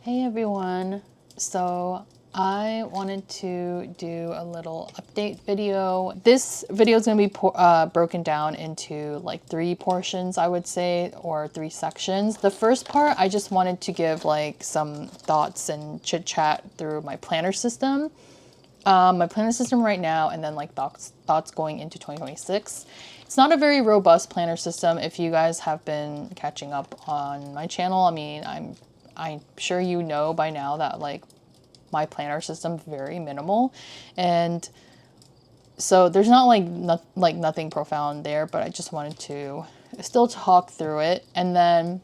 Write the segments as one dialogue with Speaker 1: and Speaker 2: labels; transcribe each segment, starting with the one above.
Speaker 1: Hey everyone, so I wanted to do a little update video. This video is going to be broken down into like 3 portions, I would say, or 3 sections. The first part, I just wanted to give like some thoughts and chit chat through my planner system. My planner system right now, and then like thoughts going into 2026. It's not a very robust planner system. If you guys have been catching up on my channel, I mean, I'm sure you know by now that like my planner system is very minimal, and so there's not like nothing profound there, but I just wanted to still talk through it. And then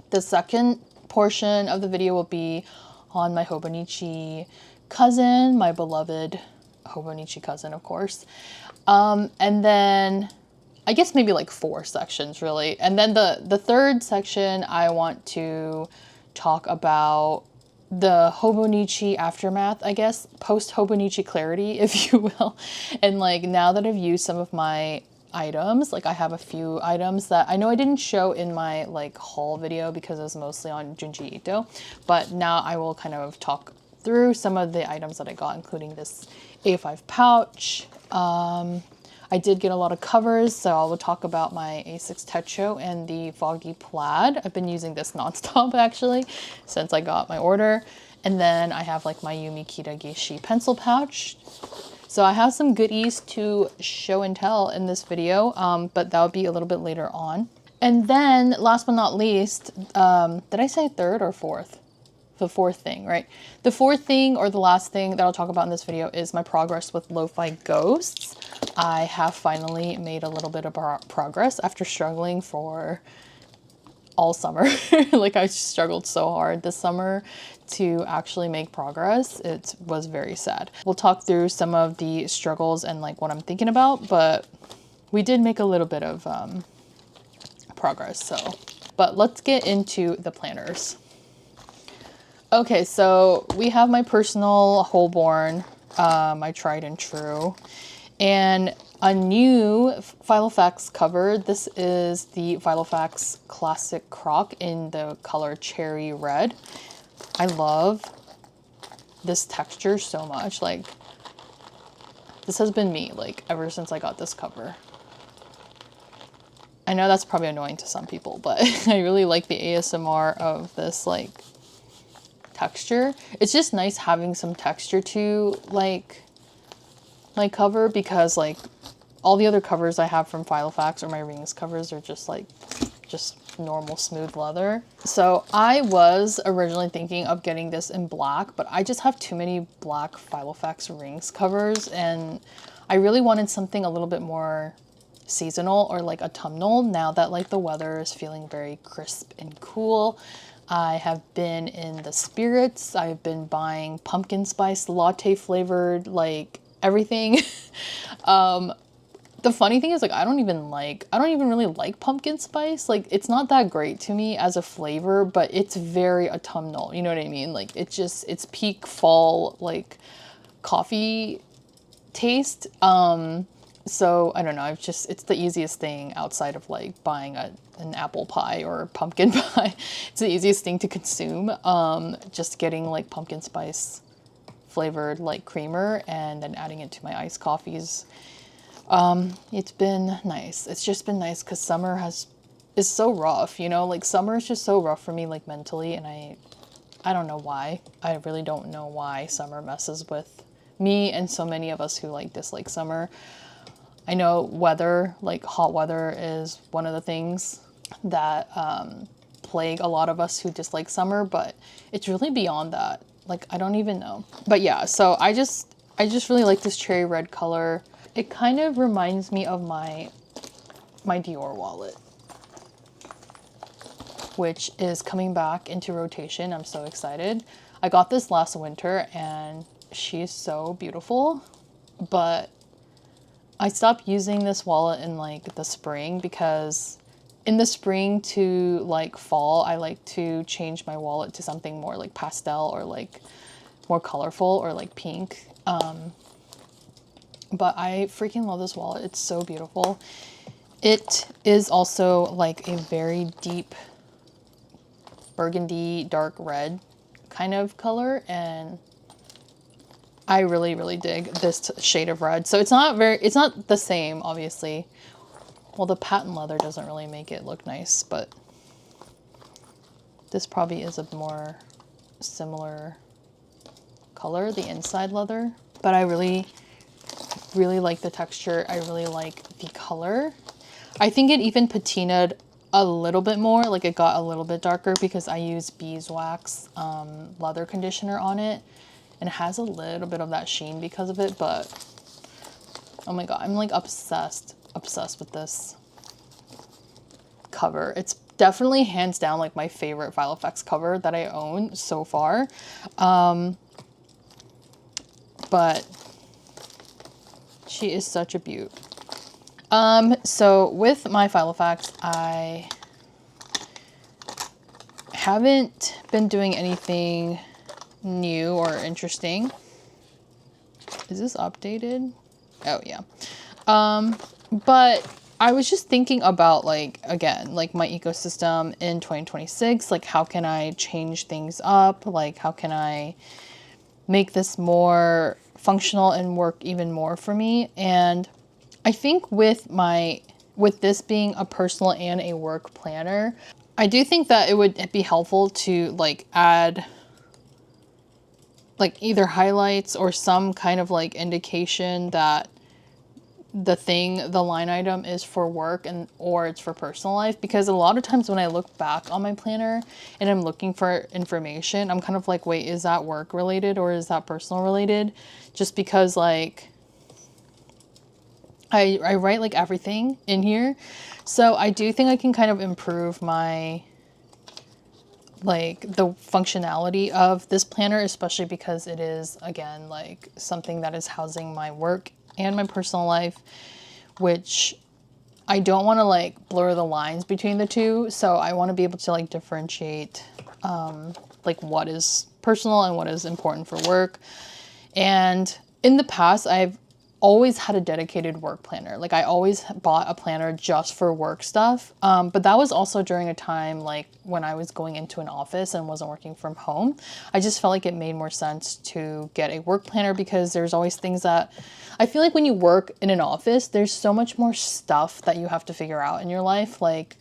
Speaker 1: the second portion of the video will be on my Hobonichi cousin, my beloved Hobonichi cousin, of course. And then I guess maybe like 4 sections really. And then the third section, I want to talk about the Hobonichi aftermath, I guess, post Hobonichi clarity, if you will. And like now that I've used some of my items, like I have a few items that I know I didn't show in my like haul video because it was mostly on Junji Ito, but now I will kind of talk through some of the items that I got, including this A5 pouch. I did get a lot of covers, so I will talk about my A6 Techo and the Foggy Plaid. I've been using this nonstop actually since I got my order. And then I have like my Yumi Kitagishi pencil pouch. So I have some goodies to show and tell in this video, but that'll be a little bit later on. And then last but not least, did I say third or fourth? The fourth thing, right? The fourth thing, or the last thing that I'll talk about in this video, is my progress with Lo-Fi-Ghosts. I have finally made a little bit of progress after struggling for all summer. Like I struggled so hard this summer to actually make progress. It was very sad. We'll talk through some of the struggles and like what I'm thinking about, but we did make a little bit of progress. So, but let's get into the planners. Okay, so we have my personal Holborn, my tried and true, and a new filofax cover. This is the filofax Classic Croc in the color Cherry Red. I love this texture so much. Like, this has been me, like, ever since I got this cover. I know that's probably annoying to some people, but I really like the ASMR of this, like, texture. It's just nice having some texture to like my cover, because like all the other covers I have from Filofax or my rings covers are just like normal smooth leather. So I was originally thinking of getting this in black, but I just have too many black Filofax rings covers, and I really wanted something a little bit more seasonal or like autumnal now that like the weather is feeling very crisp and cool. I have been in the spirits. I've been buying pumpkin spice latte flavored, like everything. The funny thing is, like, I don't even really like pumpkin spice. Like, it's not that great to me as a flavor, but it's very autumnal. You know what I mean? Like, it's peak fall, like, coffee taste. So I don't know, it's the easiest thing outside of like buying an apple pie or pumpkin pie. It's the easiest thing to consume. Just getting like pumpkin spice flavored like creamer and then adding it to my iced coffees. It's been nice. It's just been nice because summer is so rough, you know, like summer is just so rough for me, like mentally. And I don't know why. I really don't know why summer messes with me and so many of us who like dislike summer. I know weather, like hot weather, is one of the things that plague a lot of us who dislike summer, but it's really beyond that. Like, I don't even know. But yeah, so I just really like this cherry red color. It kind of reminds me of my Dior wallet, which is coming back into rotation. I'm so excited. I got this last winter and she's so beautiful, but I stopped using this wallet in like the spring, because in the spring to like fall, I like to change my wallet to something more like pastel or like more colorful or like pink. But I freaking love this wallet. It's so beautiful. It is also like a very deep burgundy dark red kind of color, and I really, really dig this shade of red. So it's not the same, obviously. Well, the patent leather doesn't really make it look nice, but this probably is a more similar color, the inside leather. But I really, really like the texture. I really like the color. I think it even patinaed a little bit more, like it got a little bit darker because I use beeswax leather conditioner on it, and it has a little bit of that sheen because of it. But oh my god, I'm like obsessed with this cover. It's definitely hands down like my favorite filofax cover that I own so far. But she is such a beaut. So with my filofax, I haven't been doing anything new or interesting. Is this updated? Oh yeah. But I was just thinking about, like, again, like my ecosystem in 2026, like how can I change things up? Like how can I make this more functional and work even more for me? And I think with this being a personal and a work planner, I do think that it would be helpful to like add like either highlights or some kind of like indication that the line item is for work or it's for personal life. Because a lot of times when I look back on my planner and I'm looking for information, I'm kind of like, wait, is that work related or is that personal related? Just because like I write like everything in here. So I do think I can kind of improve my like the functionality of this planner, especially because it is, again, like something that is housing my work and my personal life, which I don't want to like blur the lines between the two. So I want to be able to like differentiate like what is personal and what is important for work. And in the past, I've always had a dedicated work planner. Like I always bought a planner just for work stuff. But that was also during a time like when I was going into an office and wasn't working from home. I just felt like it made more sense to get a work planner because there's always things that I feel like when you work in an office, there's so much more stuff that you have to figure out in your life. Like,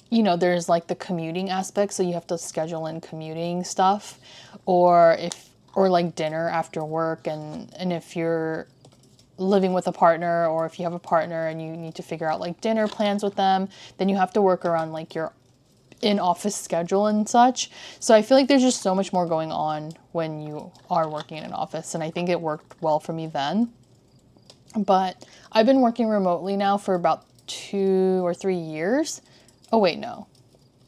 Speaker 1: you know, there's like the commuting aspect. So you have to schedule in commuting stuff or like dinner after work. And if you're living with a partner or if you have a partner and you need to figure out like dinner plans with them, then you have to work around like your in-office schedule and such. So I feel like there's just so much more going on when you are working in an office, and I think it worked well for me then. But I've been working remotely now for about 2 or 3 years. Oh wait, no.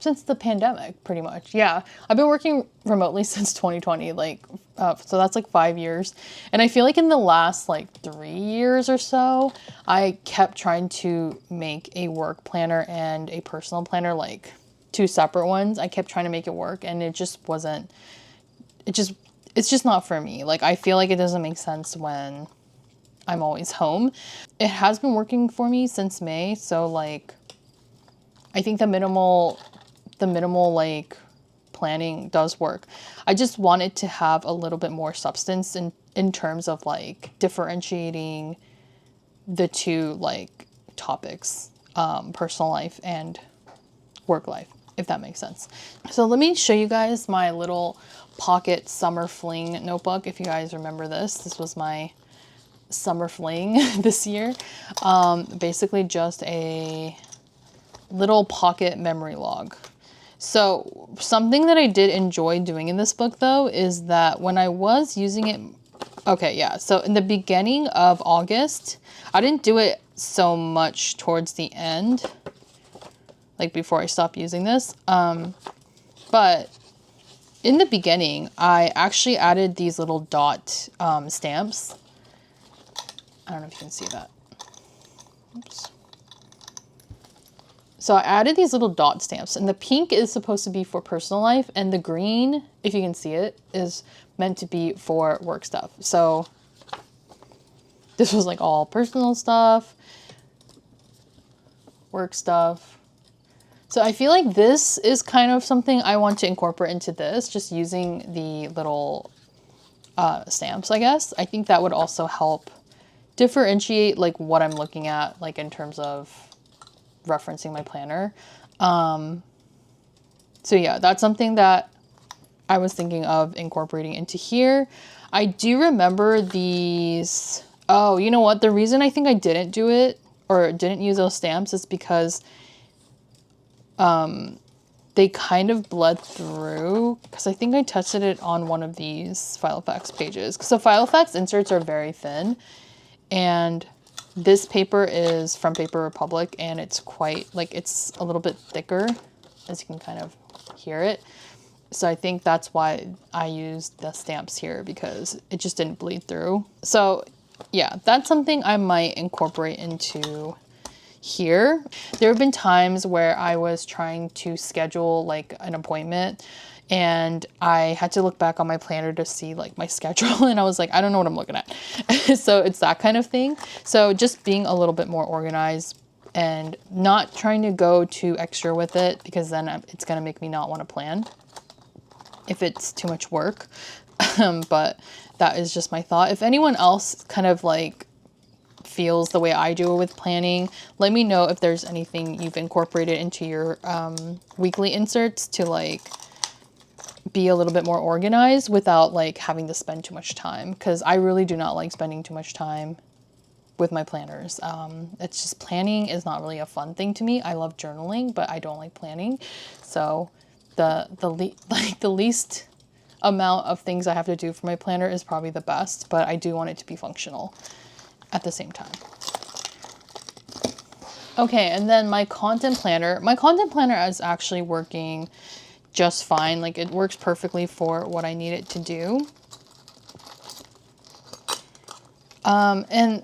Speaker 1: Since the pandemic, pretty much. Yeah, I've been working remotely since 2020, like, so that's like 5 years. And I feel like in the last like 3 years or so, I kept trying to make a work planner and a personal planner, like 2 separate ones. I kept trying to make it work and it just wasn't, it's just not for me. Like, I feel like it doesn't make sense when I'm always home. It has been working for me since May. So like, I think the minimal like planning does work. I just wanted to have a little bit more substance in terms of like differentiating the two like topics, personal life and work life, if that makes sense. So let me show you guys my little pocket summer fling notebook. If you guys remember this was my summer fling this year. Basically just a little pocket memory log. So something that I did enjoy doing in this book though is that when I was using it, okay, yeah. So in the beginning of August, I didn't do it so much towards the end, like before I stopped using this. But in the beginning, I actually added these little dot stamps. I don't know if you can see that. Oops. So I added these little dot stamps, and the pink is supposed to be for personal life, and the green, if you can see it, is meant to be for work stuff. So this was like all personal stuff, work stuff. So I feel like this is kind of something I want to incorporate into this, just using the little stamps, I guess. I think that would also help differentiate like what I'm looking at, like in terms of referencing my planner. So yeah, that's something that I was thinking of incorporating into here. I do remember these. Oh, you know what? The reason I think I didn't do it or didn't use those stamps is because they kind of bled through, because I think I tested it on one of these filofax pages. So filofax inserts are very thin, and this paper is from Paper Republic, and it's quite, like, it's a little bit thicker, as you can kind of hear it. So I think that's why I used the stamps here, because it just didn't bleed through. So yeah, that's something I might incorporate into here. There have been times where I was trying to schedule like an appointment, and I had to look back on my planner to see like my schedule, and I was like, I don't know what I'm looking at. So it's that kind of thing. So just being a little bit more organized and not trying to go too extra with it, because then it's going to make me not want to plan if it's too much work. But that is just my thought. If anyone else kind of like feels the way I do with planning, let me know if there's anything you've incorporated into your weekly inserts to like be a little bit more organized without like having to spend too much time, because I really do not like spending too much time with my planners. It's just, planning is not really a fun thing to me. I love journaling, but I don't like planning. So the least amount of things I have to do for my planner is probably the best, but I do want it to be functional at the same time. Okay, and then my content planner. My content planner is actually working just fine. Like, it works perfectly for what I need it to do. And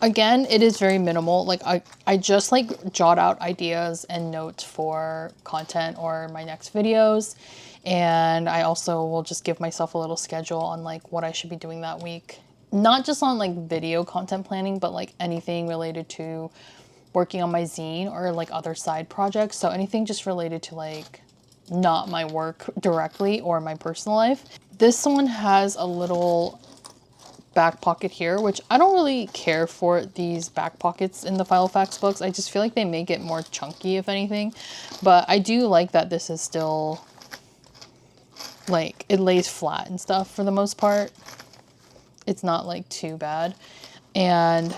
Speaker 1: again, it is very minimal. Like, I just like jot out ideas and notes for content or my next videos. And I also will just give myself a little schedule on like what I should be doing that week. Not just on like video content planning, but like anything related to working on my zine or like other side projects. So anything just related to like not my work directly or my personal life. This one has a little back pocket here, which I don't really care for these back pockets in the filofax books. I just feel like they make it more chunky, if anything. But I do like that this is still like, it lays flat and stuff for the most part. It's not like too bad. And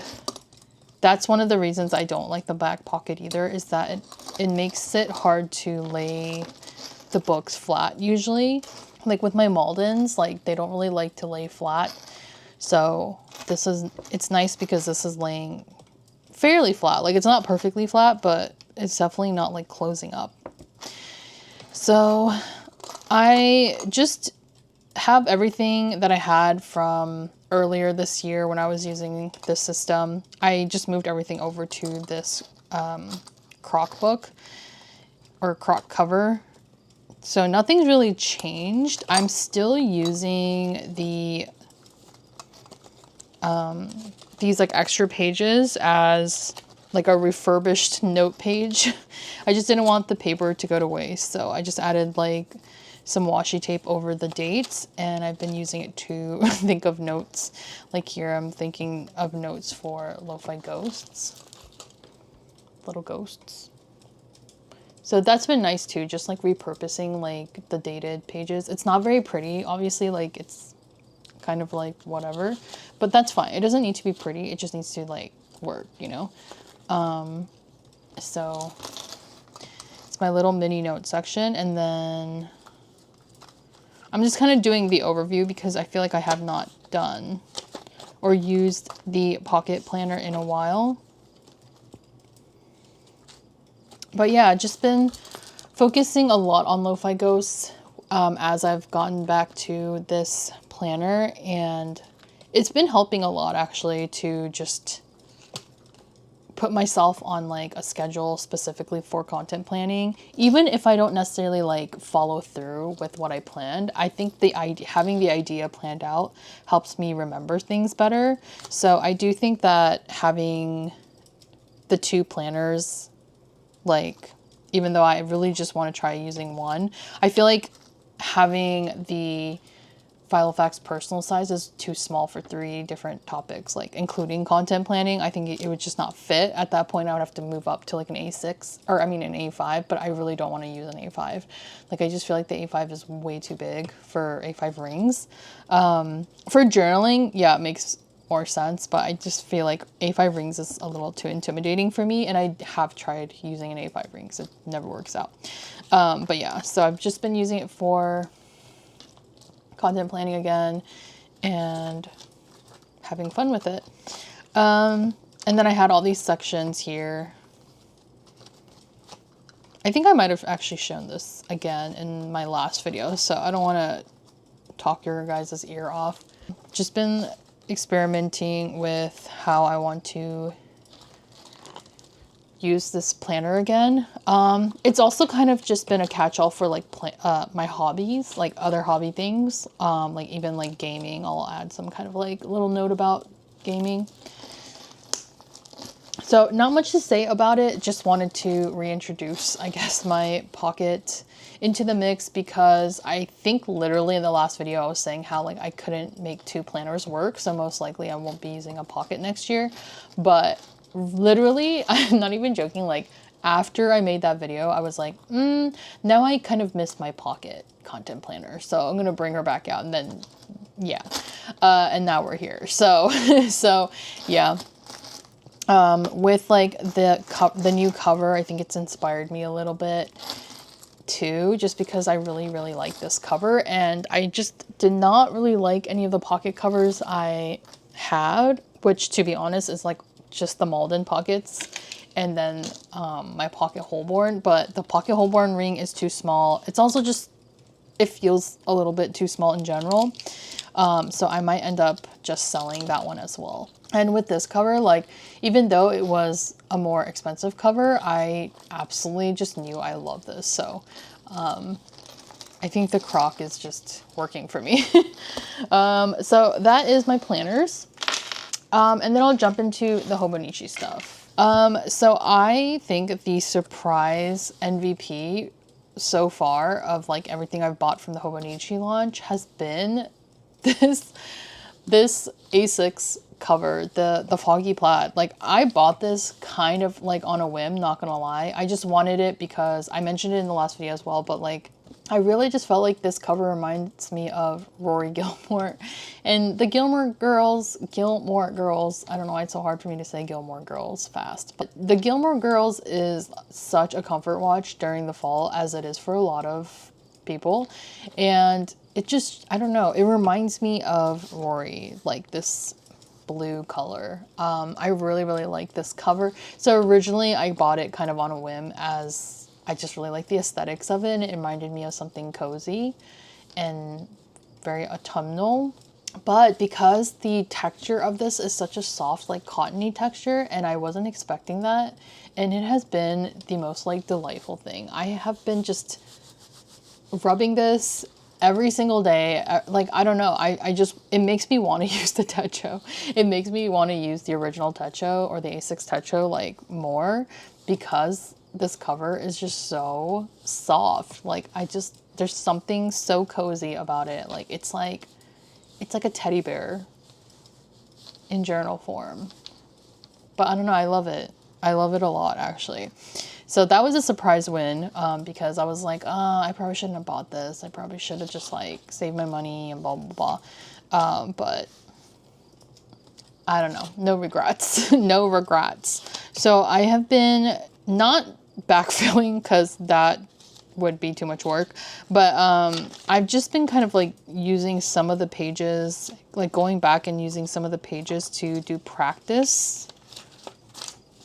Speaker 1: that's one of the reasons I don't like the back pocket either, is that it makes it hard to lay the books flat usually. Like with my Maldens, like they don't really like to lay flat. So it's nice because this is laying fairly flat. Like, it's not perfectly flat, but it's definitely not like closing up. So I just have everything that I had from earlier this year when I was using this system. I just moved everything over to this crock book or crock cover. So nothing's really changed. I'm still using the these like extra pages as like a refurbished note page. I just didn't want the paper to go to waste, so I just added like some washi tape over the dates, and I've been using it to think of notes. Like here, I'm thinking of notes for lofi-ghosts, little ghosts. So that's been nice too, just like repurposing like the dated pages. It's not very pretty, obviously, like it's kind of like whatever, but that's fine. It doesn't need to be pretty. It just needs to like work, you know? So it's my little mini note section. And then I'm just kind of doing the overview because I feel like I have not done or used the pocket planner in a while. But yeah, just been focusing a lot on Lo-Fi-Ghosts as I've gotten back to this planner, and it's been helping a lot actually to just put myself on like a schedule specifically for content planning. Even if I don't necessarily like follow through with what I planned, I think having the idea planned out helps me remember things better. So I do think that having the two planners like even though I really just want to try using one. I feel like having the filofax personal size is too small for 3 different topics, like including content planning. I think it would just not fit. At that point, I would have to move up to like an A6, or I mean an A5, but I really don't want to use an A5. Like, I just feel like the A5 is way too big for A5 rings. For journaling, yeah, it makes more sense, but I just feel like A5 rings is a little too intimidating for me, and I have tried using an A5 rings. It never works out. But yeah, so I've just been using it for content planning again and having fun with it. And then I had all these sections here. I think I might have actually shown this again in my last video, so I don't want to talk your guys' ear off. Just been experimenting with how I want to use this planner again. It's also kind of just been a catch-all for like my hobbies, like other hobby things, like even like gaming. I'll add some kind of like little note about gaming. So not much to say about it. Just wanted to reintroduce, I guess, my pocket into the mix, because I think literally in the last video I was saying how like I couldn't make 2 planners work, so most likely I won't be using a pocket next year. But literally, I'm not even joking, like after I made that video I was like, now I kind of miss my pocket content planner, so I'm gonna bring her back out. And then yeah, and now we're here. So so yeah, with like the new cover, I think it's inspired me a little bit too, just because I really like this cover, and I just did not really like any of the pocket covers I had, which to be honest is like just the Malden pockets, and then my pocket Holborn. But the pocket Holborn ring is too small. It's also just, it feels a little bit too small in general. So I might end up just selling that one as well. And with this cover, like, even though it was a more expensive cover, I absolutely just knew I love this. So I think the croc is just working for me. So that is my planners. And then I'll jump into the Hobonichi stuff. So I think the surprise MVP so far of like everything I've bought from the Hobonichi launch has been this A6 cover, the foggy plaid. Like, I bought this kind of like on a whim, not gonna lie. I just wanted it because I mentioned it in the last video as well, but like I really just felt like this cover reminds me of Rory Gilmore and the Gilmore Girls, I don't know why it's so hard for me to say Gilmore Girls fast, but the Gilmore Girls is such a comfort watch during the fall, as it is for a lot of people. And it just, I don't know, it reminds me of Rory, like this blue color. I really like this cover. So originally I bought it kind of on a whim, as I just really like the aesthetics of it, and it reminded me of something cozy and very autumnal. But because the texture of this is such a soft, like cottony texture, and I wasn't expecting that, and it has been the most like delightful thing. I have been just rubbing this every single day. Like, I don't know, I just, it makes me want to use the Techo. It makes me want to use the original Techo or the A6 Techo like more, because this cover is just so soft. Like, there's something so cozy about it. Like, it's like a teddy bear in journal form. But I don't know, I love it. I love it a lot, actually. So that was a surprise win, because I was like, I probably shouldn't have bought this. I probably should have just like saved my money and blah, blah, blah. But I don't know, no regrets, no regrets. So I have been not backfilling, because that would be too much work, but I've just been kind of like using some of the pages, like going back and using some of the pages to do practice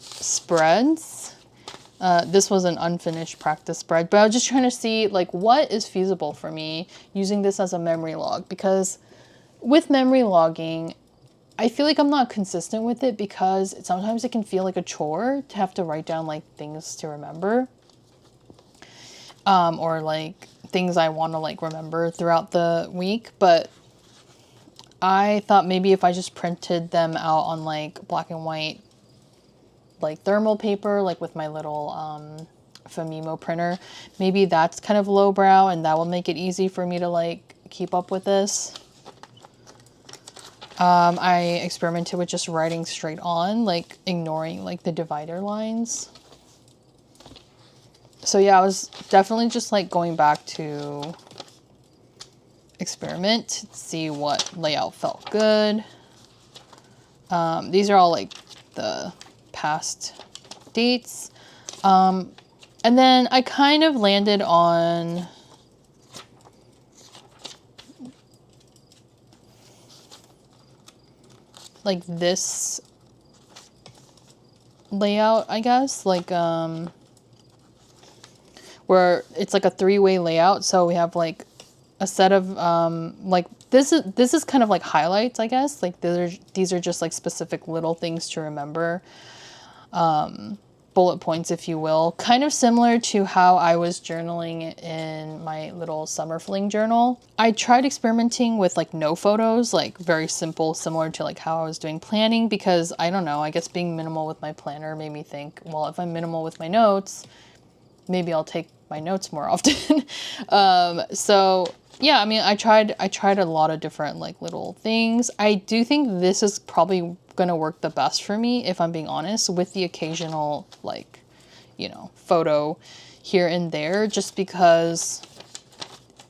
Speaker 1: spreads. This was an unfinished practice spread, but I was just trying to see like what is feasible for me using this as a memory log, because with memory logging, I feel like I'm not consistent with it, because sometimes it can feel like a chore to have to write down like things to remember, or like things I want to like remember throughout the week. But I thought maybe if I just printed them out on like black and white, like thermal paper, like with my little Famimo printer. Maybe that's kind of lowbrow and that will make it easy for me to like keep up with this. I experimented with just writing straight on, like ignoring like the divider lines. So yeah, I was definitely just like going back to experiment to see what layout felt good. These are all like the past dates. And then I kind of landed on like this layout, I guess, like where it's like a three-way layout. So we have like a set of like this is kind of like highlights, I guess. Like these are just like specific little things to remember. Bullet points, if you will, kind of similar to how I was journaling in my little summer fling journal. I tried experimenting with like no photos, like very simple, similar to like how I was doing planning, because I don't know, I guess being minimal with my planner made me think, well, if I'm minimal with my notes, maybe I'll take my notes more often. So yeah, I mean, I tried a lot of different like little things. I do think this is probably gonna work the best for me, if I'm being honest, with the occasional like, you know, photo here and there, just because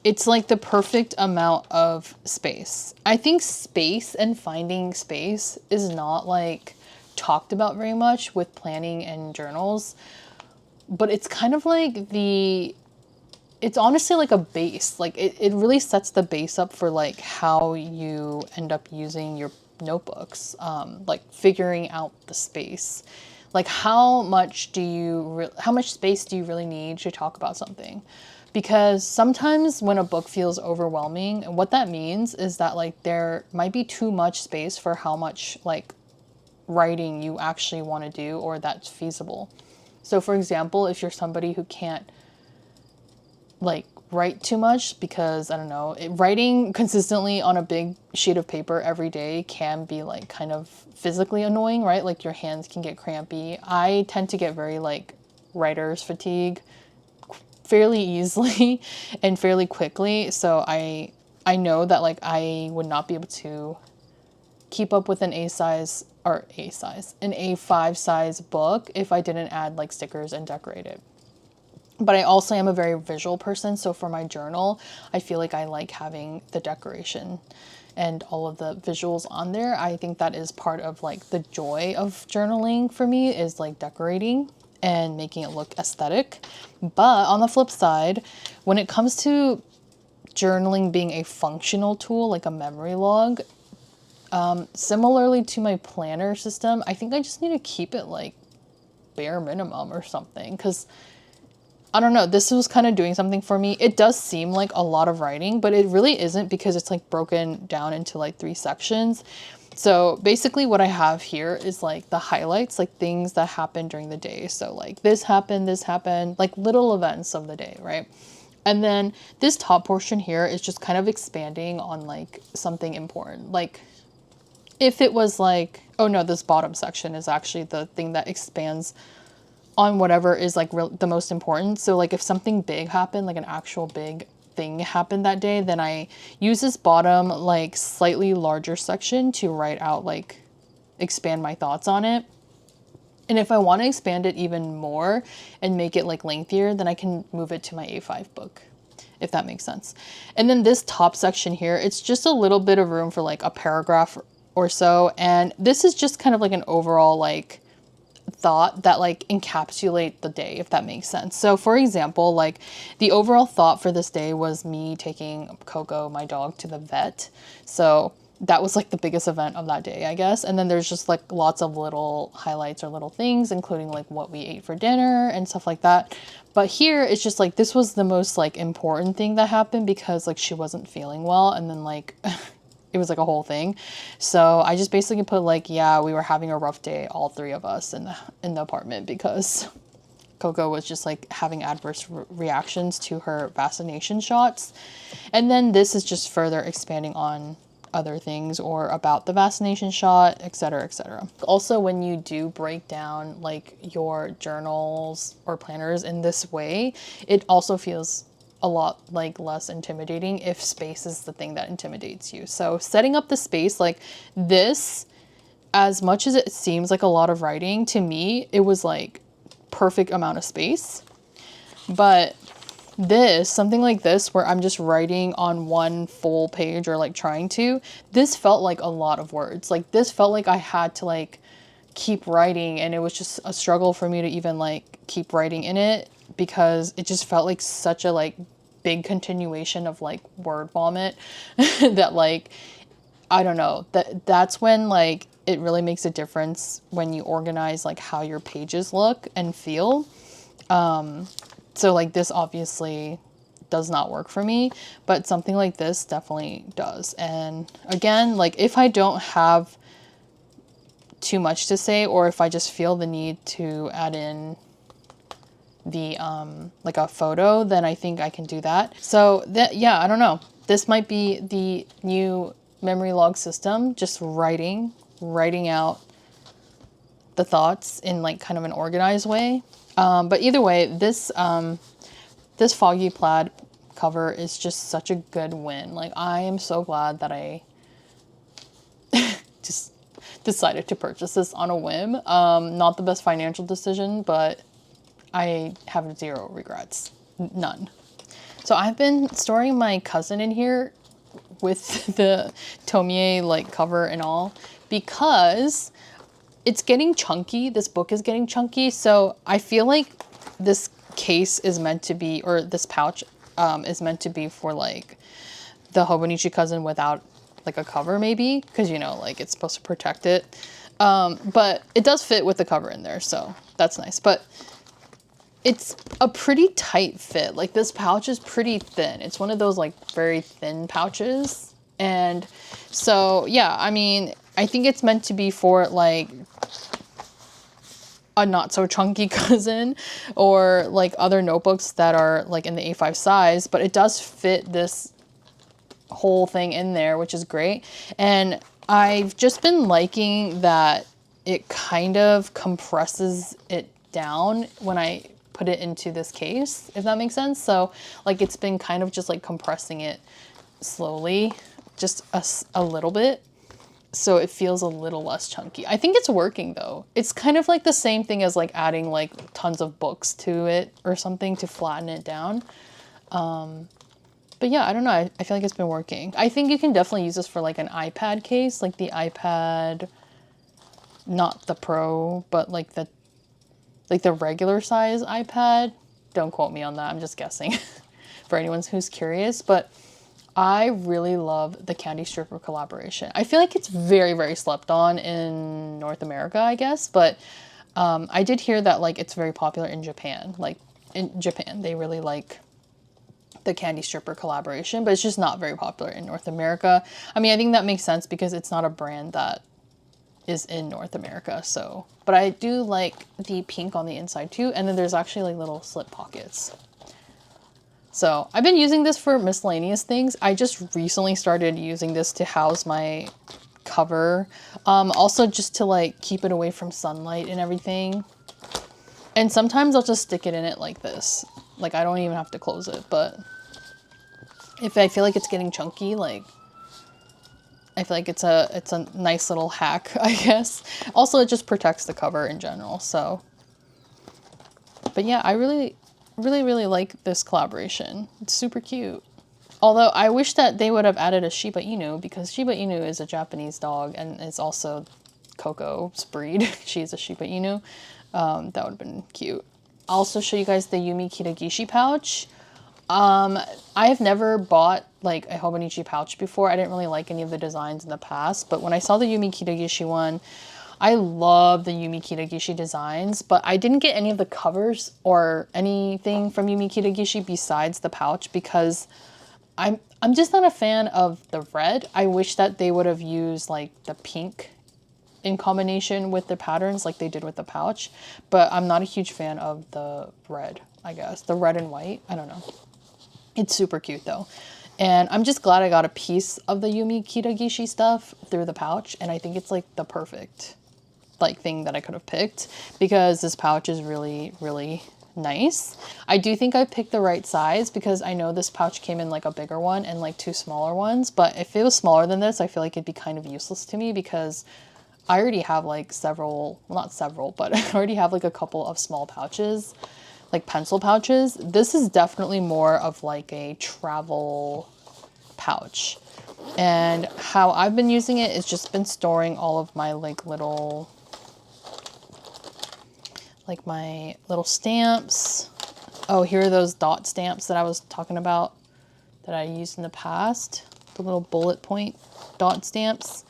Speaker 1: it's like the perfect amount of space. I think space and finding space is not like talked about very much with planning and journals, but it's kind of like it's honestly like a base. Like it really sets the base up for like how you end up using your notebooks, like figuring out the space. Like how much space do you really need to talk about something? Because sometimes when a book feels overwhelming, and what that means is that like there might be too much space for how much like writing you actually want to do or that's feasible. So for example, if you're somebody who can't like write too much because, I don't know, writing consistently on a big sheet of paper every day can be like kind of physically annoying, right? Like your hands can get crampy. I tend to get very like writer's fatigue fairly easily and fairly quickly. So I know that like I would not be able to keep up with an an A5 size book if I didn't add like stickers and decorate it. But I also am a very visual person, so for my journal, I feel like I like having the decoration and all of the visuals on there. I think that is part of like the joy of journaling for me, is like decorating and making it look aesthetic. But on the flip side, when it comes to journaling being a functional tool, like a memory log, similarly to my planner system, I think I just need to keep it like bare minimum or something, because I don't know, this was kind of doing something for me. It does seem like a lot of writing, but it really isn't, because it's like broken down into like 3 sections. So basically what I have here is like the highlights, like things that happened during the day. So like this happened, like little events of the day, right? And then this top portion here is just kind of expanding on like something important. Like if it was like, oh no, this bottom section is actually the thing that expands on whatever is like the most important. So like if something big happened, like an actual big thing happened that day, then I use this bottom like slightly larger section to write out, like expand my thoughts on it. And if I want to expand it even more and make it like lengthier, then I can move it to my A5 book, if that makes sense. And then this top section here, it's just a little bit of room for like a paragraph or so. And this is just kind of like an overall like thought that like encapsulate the day, if that makes sense. So for example, like the overall thought for this day was me taking Coco, my dog, to the vet. So that was like the biggest event of that day, I guess. And then there's just like lots of little highlights or little things, including like what we ate for dinner and stuff like that. But here it's just like, this was the most like important thing that happened, because like she wasn't feeling well, and then like it was like a whole thing. So I just basically put like, yeah, we were having a rough day, all 3 of us in the apartment, because Coco was just like having adverse reactions to her vaccination shots. And then this is just further expanding on other things or about the vaccination shot, etc., etc. Also, when you do break down like your journals or planners in this way, it also feels a lot like less intimidating if space is the thing that intimidates you. So setting up the space like this, as much as it seems like a lot of writing, to me, it was like perfect amount of space. But this, something like this, where I'm just writing on one full page or like trying to, this felt like a lot of words. Like this felt like I had to like keep writing, and it was just a struggle for me to even like keep writing in it because it just felt like such a like big continuation of like word vomit that like, I don't know, that's when like it really makes a difference when you organize like how your pages look and feel. So like this obviously does not work for me, but something like this definitely does. And again, like if I don't have too much to say, or if I just feel the need to add in the like a photo, then I think I can do that. So that, yeah, I don't know. This might be the new memory log system, just writing out the thoughts in like kind of an organized way. But either way, this Foggy Plaid cover is just such a good win. Like I am so glad that I just decided to purchase this on a whim. Not the best financial decision, but I have zero regrets. None. So I've been storing my cousin in here with the Tomie like cover and all because it's getting chunky. This book is getting chunky. So I feel like this case is meant to be, or this pouch is meant to be for like the Hobonichi cousin without like a cover maybe. Cause you know, like it's supposed to protect it. But it does fit with the cover in there. So that's nice. But it's a pretty tight fit. Like this pouch is pretty thin. It's one of those like very thin pouches. And so, yeah, I mean, I think it's meant to be for like a not so chunky cousin or like other notebooks that are like in the A5 size, but it does fit this whole thing in there, which is great. And I've just been liking that it kind of compresses it down when I put it into this case, if that makes sense. So like it's been kind of just like compressing it slowly, just a little bit. So it feels a little less chunky. I think it's working though. It's kind of like the same thing as like adding like tons of books to it or something to flatten it down. But yeah, I don't know. I feel like it's been working. I think you can definitely use this for like an iPad case, like the iPad, not the Pro, but like the regular size iPad. Don't quote me on that. I'm just guessing for anyone who's curious. But I really love the Candy Stripper collaboration. I feel like it's very, very slept on in North America, I guess. But I did hear that like it's very popular in Japan. Like in Japan, they really like the Candy Stripper collaboration, but it's just not very popular in North America. I mean, I think that makes sense because it's not a brand that is in North America. So, but I do like the pink on the inside too. And then there's actually like little slip pockets. So I've been using this for miscellaneous things. I just recently started using this to house my cover. Also just to like keep it away from sunlight and everything. And sometimes I'll just stick it in it like this. Like I don't even have to close it, but if I feel like it's getting chunky, like I feel like it's a nice little hack, I guess. Also, it just protects the cover in general, so. But yeah, I really like this collaboration. It's super cute. Although I wish that they would have added a Shiba Inu, because Shiba Inu is a Japanese dog and it's also Coco's breed. She's a Shiba Inu. That would have been cute. I'll also show you guys the Yumi Kitagishi pouch. I have never bought like a Hobonichi pouch before. I didn't really like any of the designs in the past, but when I saw the Yumi Kitagishi one, I love the Yumi Kitagishi designs, but I didn't get any of the covers or anything from Yumi Kitagishi besides the pouch because I'm just not a fan of the red. I wish that they would have used like the pink in combination with the patterns like they did with the pouch, but I'm not a huge fan of the red, I guess. The red and white, I don't know. It's super cute though. And I'm just glad I got a piece of the Yumi Kitagishi stuff through the pouch. And I think it's like the perfect like thing that I could have picked, because this pouch is really, really nice. I do think I picked the right size, because I know this pouch came in like a bigger one and like 2 smaller ones. But if it was smaller than this, I feel like it'd be kind of useless to me, because I already have like several, well, not several, but I already have like a couple of small pouches, like pencil pouches. This is definitely more of like a travel pouch. And how I've been using it is just been storing all of my like my little stamps. Oh, here are those dot stamps that I was talking about that I used in the past. The little bullet point dot stamps.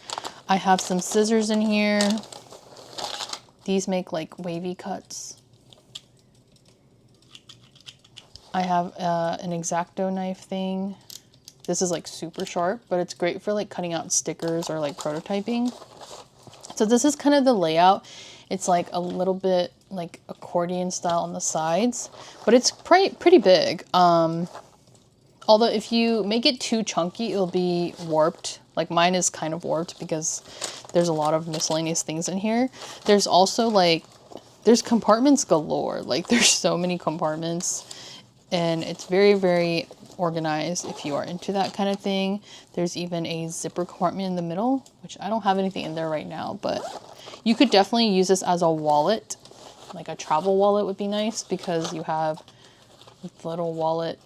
Speaker 1: I have some scissors in here. These make like wavy cuts. I have an X-Acto knife thing. This is like super sharp, but it's great for like cutting out stickers or like prototyping. So this is kind of the layout. It's like a little bit like accordion style on the sides, but it's pretty big. Although if you make it too chunky, it'll be warped. Like mine is kind of warped because there's a lot of miscellaneous things in here. There's also like, there's compartments galore. Like there's so many compartments, and it's very, very organized if you are into that kind of thing. There's even a zipper compartment in the middle, which I don't have anything in there right now, but you could definitely use this as a wallet. Like a travel wallet would be nice, because you have little wallet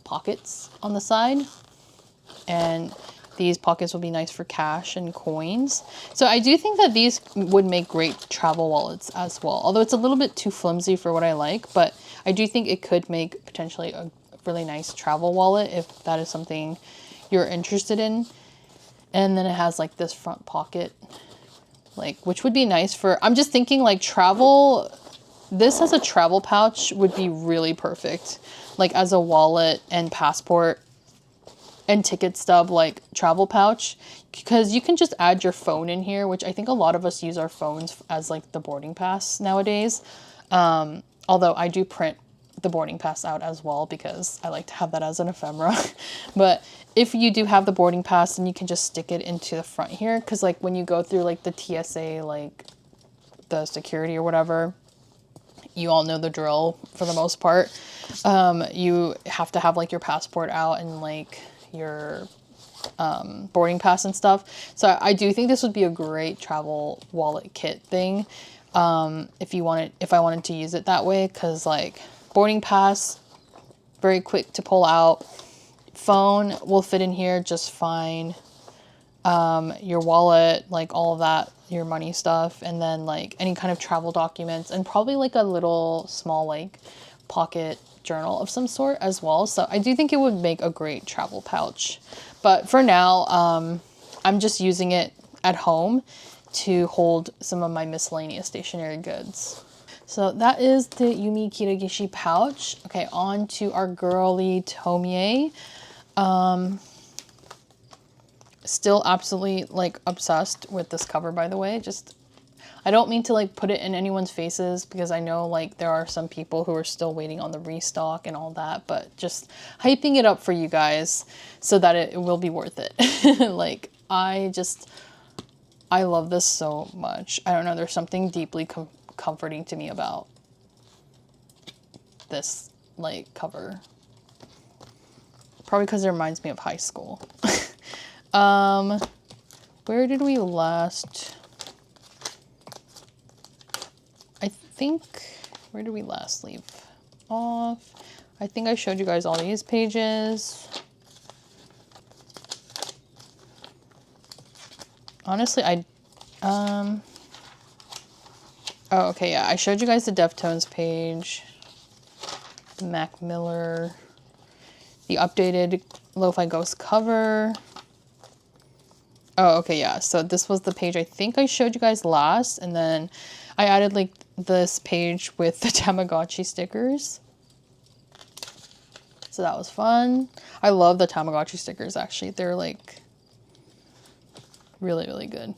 Speaker 1: pockets on the side, and these pockets will be nice for cash and coins. So I do think that these would make great travel wallets as well, although it's a little bit too flimsy for what I like, but I do think it could make potentially a really nice travel wallet if that is something you're interested in. And then it has like this front pocket, like, which would be nice for, I'm just thinking like travel, this as a travel pouch would be really perfect, like as a wallet and passport and ticket stub, like travel pouch, because you can just add your phone in here, which I think a lot of us use our phones as like the boarding pass nowadays. Although I do print the boarding pass out as well, because I like to have that as an ephemera. But if you do have the boarding pass, then you can just stick it into the front here, because like when you go through like the TSA, like the security or whatever, you all know the drill for the most part. You have to have like your passport out and like your boarding pass and stuff. So I do think this would be a great travel wallet kit thing, if I wanted to use it that way, because like boarding pass, very quick to pull out. Phone will fit in here just fine. Your wallet, like all of that, your money stuff, and then like any kind of travel documents, and probably like a little small like pocket journal of some sort as well. So I do think it would make a great travel pouch. But for now, I'm just using it at home to hold some of my miscellaneous stationery goods. So that is the Yumi Kitagishi pouch. Okay, on to our girly Tomie. Still absolutely like obsessed with this cover, by the way. Just, I don't mean to like put it in anyone's faces, because I know like there are some people who are still waiting on the restock and all that, but just hyping it up for you guys so that it will be worth it. Like I love this so much. I don't know, there's something deeply comforting to me about this like cover. Probably because it reminds me of high school. Where did we last? I think, where did we last leave off? I think I showed you guys all these pages. Honestly, oh, okay, yeah, I showed you guys the Deftones page, the Mac Miller, the updated Lo-Fi-Ghosts cover. Oh, okay, yeah, so this was the page I think I showed you guys last, and then I added like this page with the Tamagotchi stickers. So that was fun. I love the Tamagotchi stickers, actually. They're like really, really good.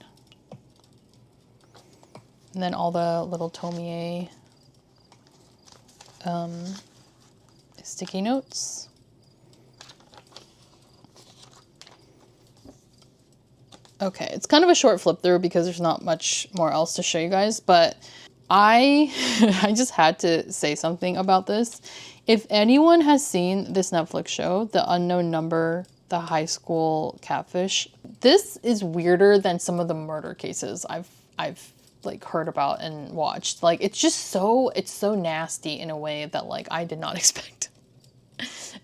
Speaker 1: And then all the little Tomie sticky notes. Okay, it's kind of a short flip through because there's not much more else to show you guys, but I I just had to say something about this. If anyone has seen this Netflix show, The Unknown Number, the high school catfish, this is weirder than some of the murder cases I've like heard about and watched. Like it's so nasty in a way that like I did not expect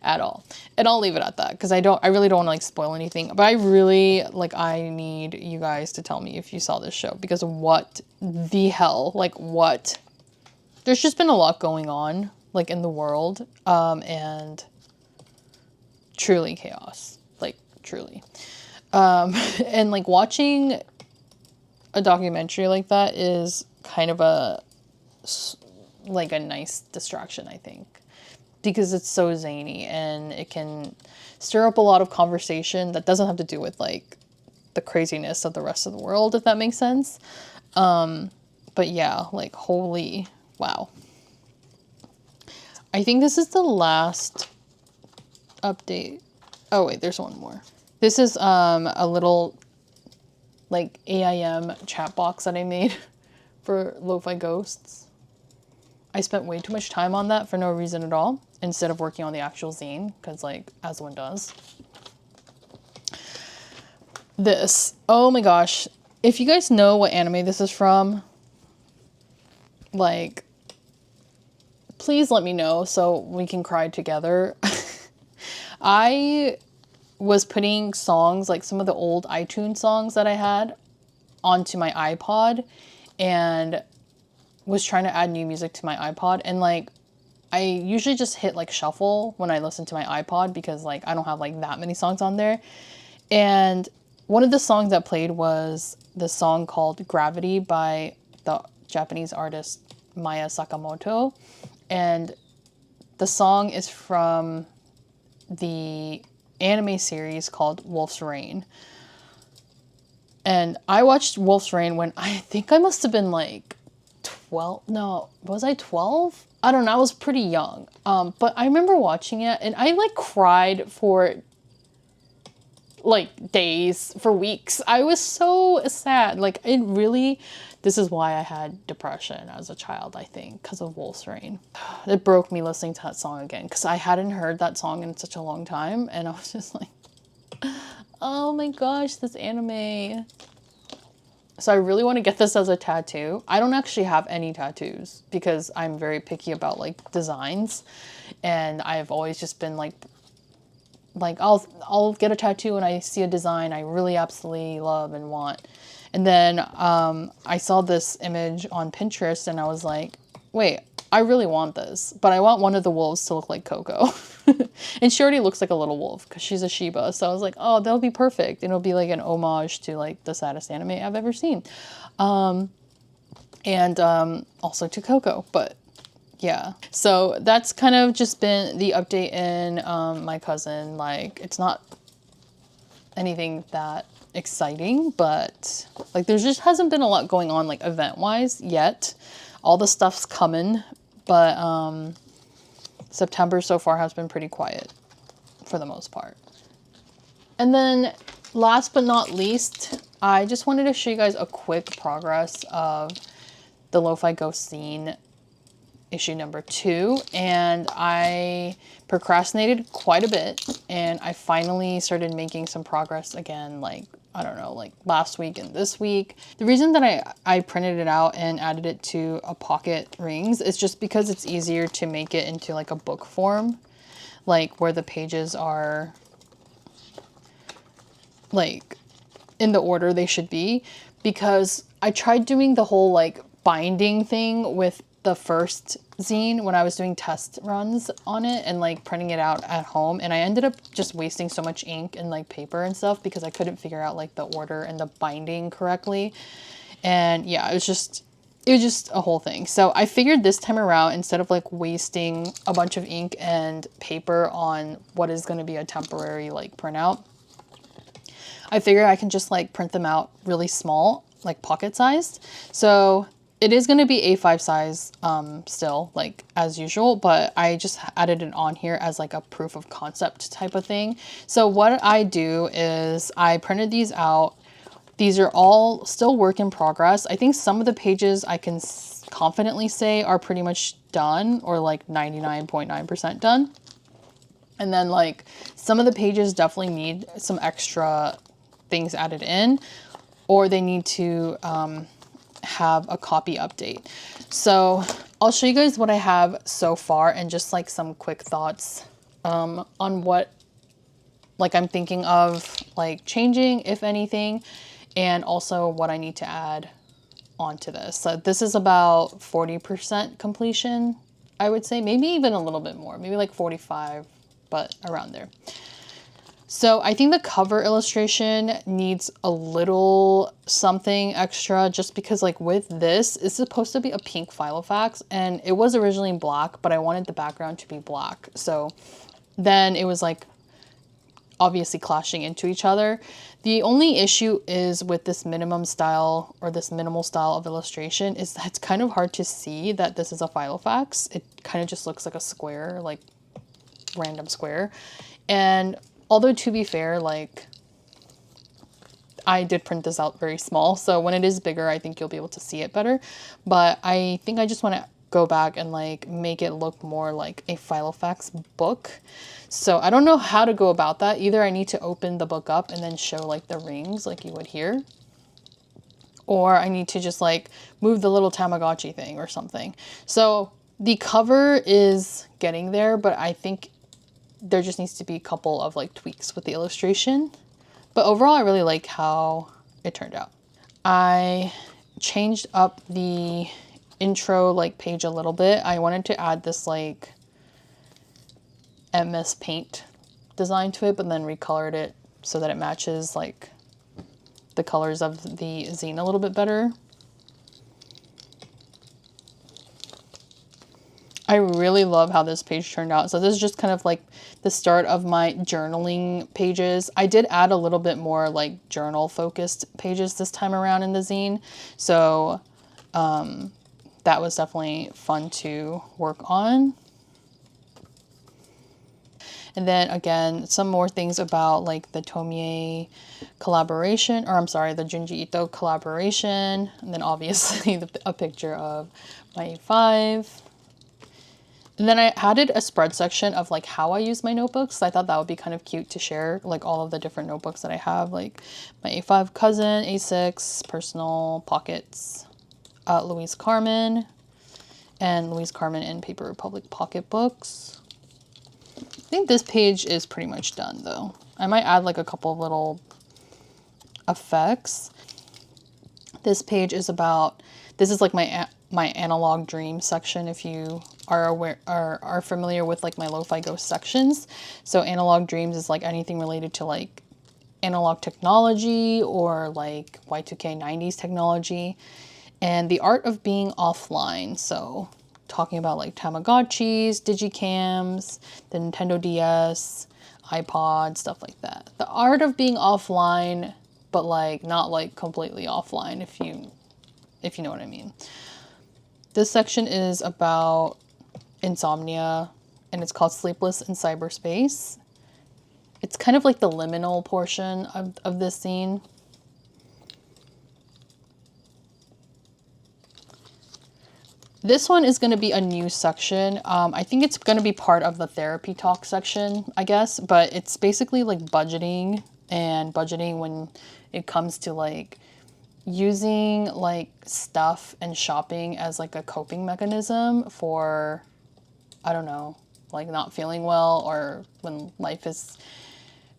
Speaker 1: at all. And I'll leave it at that because I really don't want to like spoil anything, but I really like, I need you guys to tell me if you saw this show, because what the hell, like what, there's just been a lot going on like in the world, and truly chaos, like truly. And like watching a documentary like that is kind of like a nice distraction, I think, because it's so zany and it can stir up a lot of conversation that doesn't have to do with like the craziness of the rest of the world, if that makes sense. But yeah, like holy wow. I think this is the last update. Oh wait, there's one more. This is a little like AIM chat box that I made for Lo-fi-Ghosts. I spent way too much time on that for no reason at all, instead of working on the actual zine, because like, as one does. This, oh my gosh. If you guys know what anime this is from, like, please let me know so we can cry together. I was putting songs, like some of the old iTunes songs that I had, onto my iPod, and was trying to add new music to my iPod, and like I usually just hit like shuffle when I listen to my iPod because like I don't have like that many songs on there. And one of the songs that played was the song called Gravity by the Japanese artist Maya Sakamoto, and the song is from the anime series called Wolf's Rain. And I watched Wolf's Rain when I think I must have been like 12. No, was I 12? I don't know. I was pretty young. But I remember watching it and I like cried for like days, for weeks. I was so sad. Like it really, this is why I had depression as a child, I think, because of Wolf's Rain. It broke me listening to that song again because I hadn't heard that song in such a long time. And I was just like, oh my gosh, this anime. So I really want to get this as a tattoo. I don't actually have any tattoos because I'm very picky about like designs, and I've always just been like I'll get a tattoo when I see a design I really absolutely love and want. And then I saw this image on Pinterest and I was like, wait, I really want this, but I want one of the wolves to look like Coco. And she already looks like a little wolf because she's a Shiba. So I was like, oh, that'll be perfect. And it'll be like an homage to like the saddest anime I've ever seen. And also to Coco, but yeah. So that's kind of just been the update in my cousin. Like, it's not anything that exciting, but like there just hasn't been a lot going on like event wise yet. All the stuff's coming, but September so far has been pretty quiet for the most part. And then last but not least, I just wanted to show you guys a quick progress of the Lo-fi-Ghosts zine issue number 2, and I procrastinated quite a bit, and I finally started making some progress again, like, I don't know, like last week and this week. The reason that I printed it out and added it to a pocket rings is just because it's easier to make it into like a book form, like where the pages are like in the order they should be, because I tried doing the whole like binding thing with the first zine when I was doing test runs on it and like printing it out at home, and I ended up just wasting so much ink and like paper and stuff because I couldn't figure out like the order and the binding correctly. And yeah, it was just a whole thing. So I figured this time around, instead of like wasting a bunch of ink and paper on what is going to be a temporary like printout, I figured I can just like print them out really small, like pocket sized. So it is going to be A5 size still, like as usual, but I just added it on here as like a proof of concept type of thing. So what I do is I printed these out These are all still work in progress. I think some of the pages I can confidently say are pretty much done, or like 99.9% done. And then like some of the pages definitely need some extra things added in, or they need to have a copy update. So I'll show you guys what I have so far and just like some quick thoughts on what like I'm thinking of like changing, if anything, and also what I need to add onto this. So this is about 40% completion, I would say, maybe even a little bit more, maybe like 45, but around there. So I think the cover illustration needs a little something extra, just because like with this, it's supposed to be a pink filofax and it was originally black, but I wanted the background to be black. So then it was like obviously clashing into each other. The only issue is with this minimum style, or this minimal style of illustration, is that it's kind of hard to see that this is a filofax. It kind of just looks like a square, like random square. And although to be fair, like I did print this out very small, so when it is bigger, I think you'll be able to see it better. But I think I just want to go back and like make it look more like a filofax book. So I don't know how to go about that. Either I need to open the book up and then show like the rings like you would here, or I need to just like move the little Tamagotchi thing or something. So the cover is getting there, but I think there just needs to be a couple of like tweaks with the illustration. But overall, I really like how it turned out. I changed up the intro like page a little bit. I wanted to add this like MS Paint design to it, but then recolored it so that it matches like the colors of the zine a little bit better. I really love how this page turned out. So this is just kind of like the start of my journaling pages. I did add a little bit more like journal focused pages this time around in the zine. So that was definitely fun to work on. And then again, some more things about like the Tomie collaboration, or I'm sorry, the Junji Ito collaboration. And then obviously a picture of my A5. And then I added a spread section of like how I use my notebooks. I thought that would be kind of cute to share like all of the different notebooks that I have, like my A5 Cousin, A6, Personal, Pockets, Louise Carmen, and Louise Carmen and Paper Republic pocketbooks. I think this page is pretty much done though. I might add like a couple of little effects. This page is about, this is like my analog dream section, if you are aware, are familiar with like my lofi-ghosts sections. So analog dreams is like anything related to like analog technology or like Y2K 90s technology and the art of being offline. So talking about like Tamagotchis, Digicams, the Nintendo DS, iPod, stuff like that. The art of being offline, but like not like completely offline, if you know what I mean. This section is about insomnia and it's called Sleepless in Cyberspace. It's kind of like the liminal portion of this scene. This one is going to be a new section. I think it's going to be part of the therapy talk section, I guess, but it's basically like budgeting when it comes to like using like stuff and shopping as like a coping mechanism for, I don't know, like not feeling well or when life is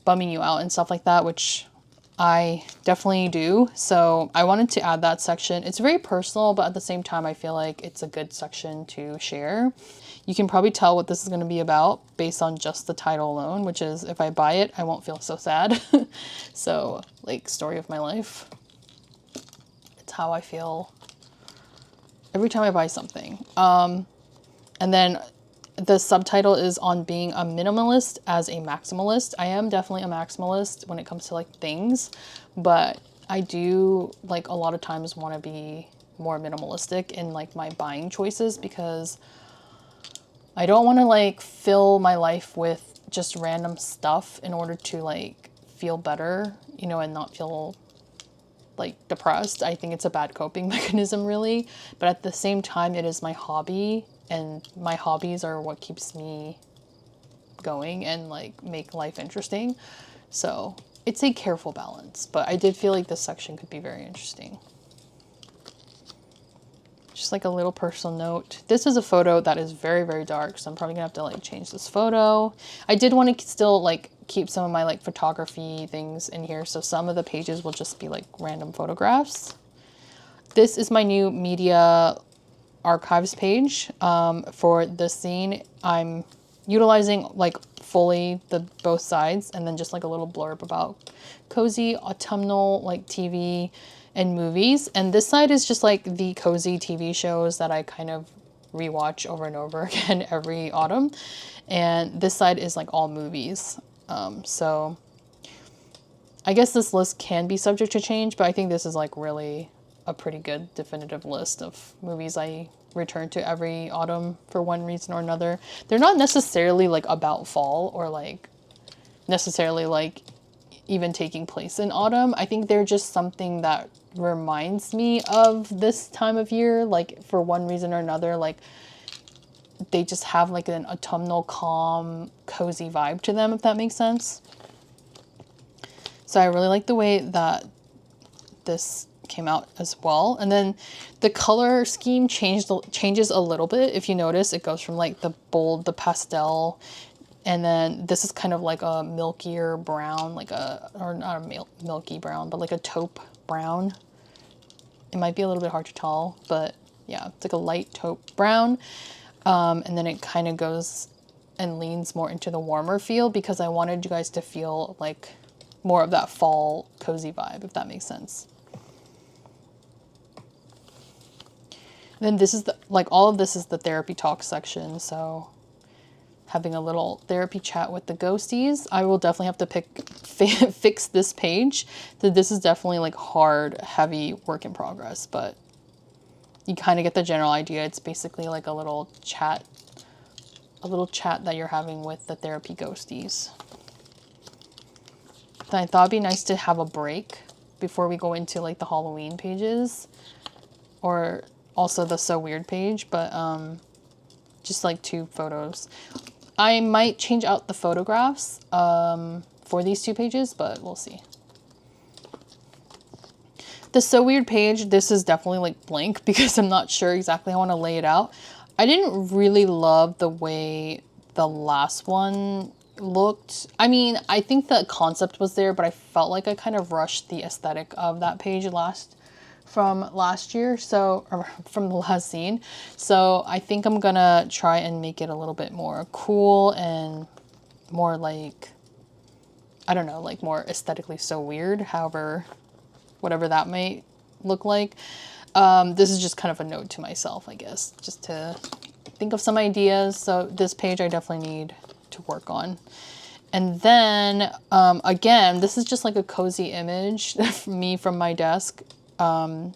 Speaker 1: bumming you out and stuff like that, which I definitely do. So I wanted to add that section. It's very personal, but at the same time, I feel like it's a good section to share. You can probably tell what this is going to be about based on just the title alone, which is if I buy it, I won't feel so sad. So like story of my life. It's how I feel every time I buy something. And then the subtitle is on being a minimalist as a maximalist. I am definitely a maximalist when it comes to like things, but I do like a lot of times want to be more minimalistic in like my buying choices because I don't want to like fill my life with just random stuff in order to like feel better, you know, and not feel like depressed. I think it's a bad coping mechanism really, but at the same time it is my hobby, and my hobbies are what keeps me going and like make life interesting. So it's a careful balance, but I did feel like this section could be very interesting. Just like a little personal note. This is a photo that is very, very dark, so I'm probably gonna have to like change this photo. I did want to still like keep some of my like photography things in here, so some of the pages will just be like random photographs. This is my new media archives page for the zine. I'm utilizing like fully the both sides, and then just like a little blurb about cozy autumnal like TV and movies. And this side is just like the cozy TV shows that I kind of rewatch over and over again every autumn. And this side is like all movies. So I guess this list can be subject to change, but I think this is like really a pretty good definitive list of movies I return to every autumn for one reason or another. They're not necessarily like about fall or like necessarily like even taking place in autumn. I think they're just something that reminds me of this time of year, like for one reason or another. Like they just have like an autumnal, calm, cozy vibe to them, if that makes sense. So I really like the way that this came out as well. And then the color scheme changes a little bit. If you notice, it goes from like the bold, the pastel, and then this is kind of like a milkier brown, like a, or not a milky brown, but like a taupe brown. It might be a little bit hard to tell, but yeah, it's like a light taupe brown. And then it kind of goes and leans more into the warmer feel, because I wanted you guys to feel like more of that fall cozy vibe, if that makes sense. And then this is the, like all of this is the therapy talk section. So having a little therapy chat with the ghosties. I will definitely have to fix this page. So this is definitely like hard, heavy work in progress, but you kind of get the general idea. It's basically like a little chat that you're having with the therapy ghosties. Then I thought it'd be nice to have a break before we go into like the Halloween pages, or also the So Weird page, but just like 2 photos. I might change out the photographs for these 2 pages, but we'll see. The So Weird page, this is definitely like blank because I'm not sure exactly how I want to lay it out. I didn't really love the way the last one looked. I mean, I think the concept was there, but I felt like I kind of rushed the aesthetic of that page from last year, so, or from the last zine. So I think I'm gonna try and make it a little bit more cool and more like, I don't know, like more aesthetically So Weird, however, whatever that might look like. This is just kind of a note to myself, I guess, just to think of some ideas. So this page I definitely need to work on. And then, again, this is just like a cozy image of me from my desk, doing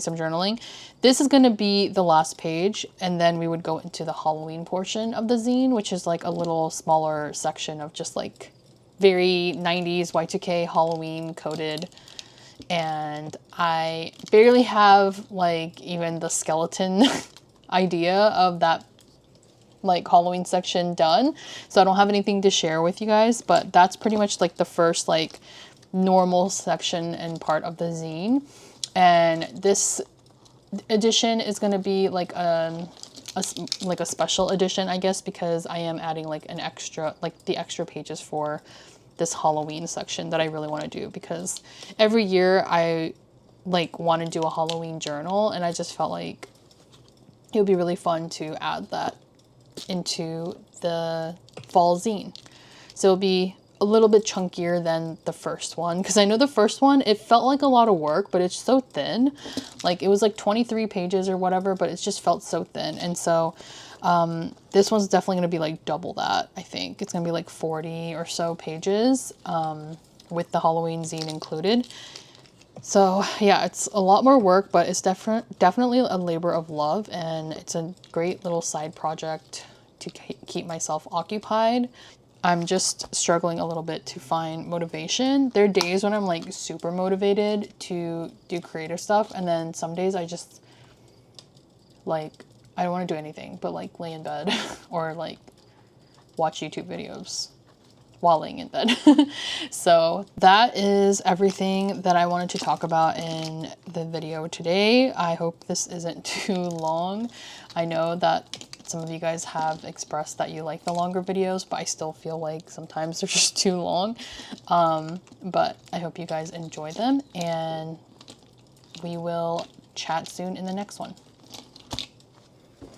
Speaker 1: some journaling. This is going to be the last page, and then we would go into the Halloween portion of the zine, which is like a little smaller section of just like very 90s Y2K Halloween coded. And I barely have like even the skeleton idea of that like Halloween section done, so I don't have anything to share with you guys, but that's pretty much like the first like normal section and part of the zine. And this edition is going to be like a special edition, I guess, because I am adding like an extra, like the extra pages for this Halloween section that I really want to do, because every year I like want to do a Halloween journal, and I just felt like it would be really fun to add that into the fall zine. So it'll be a little bit chunkier than the first one, because I know the first one, it felt like a lot of work, but it's so thin. Like it was like 23 pages or whatever, but it just felt so thin. And so this one's definitely going to be like double that. I think it's going to be like 40 or so pages with the Halloween zine included. So yeah, it's a lot more work, but it's definitely a labor of love, and it's a great little side project to keep myself occupied. I'm just struggling a little bit to find motivation. There are days when I'm like super motivated to do creative stuff, and then some days I just like, I don't want to do anything but like lay in bed or like watch YouTube videos while laying in bed. So that is everything that I wanted to talk about in the video today. I hope this isn't too long. I know that some of you guys have expressed that you like the longer videos, but I still feel like sometimes they're just too long. But I hope you guys enjoy them, and we will chat soon in the next one.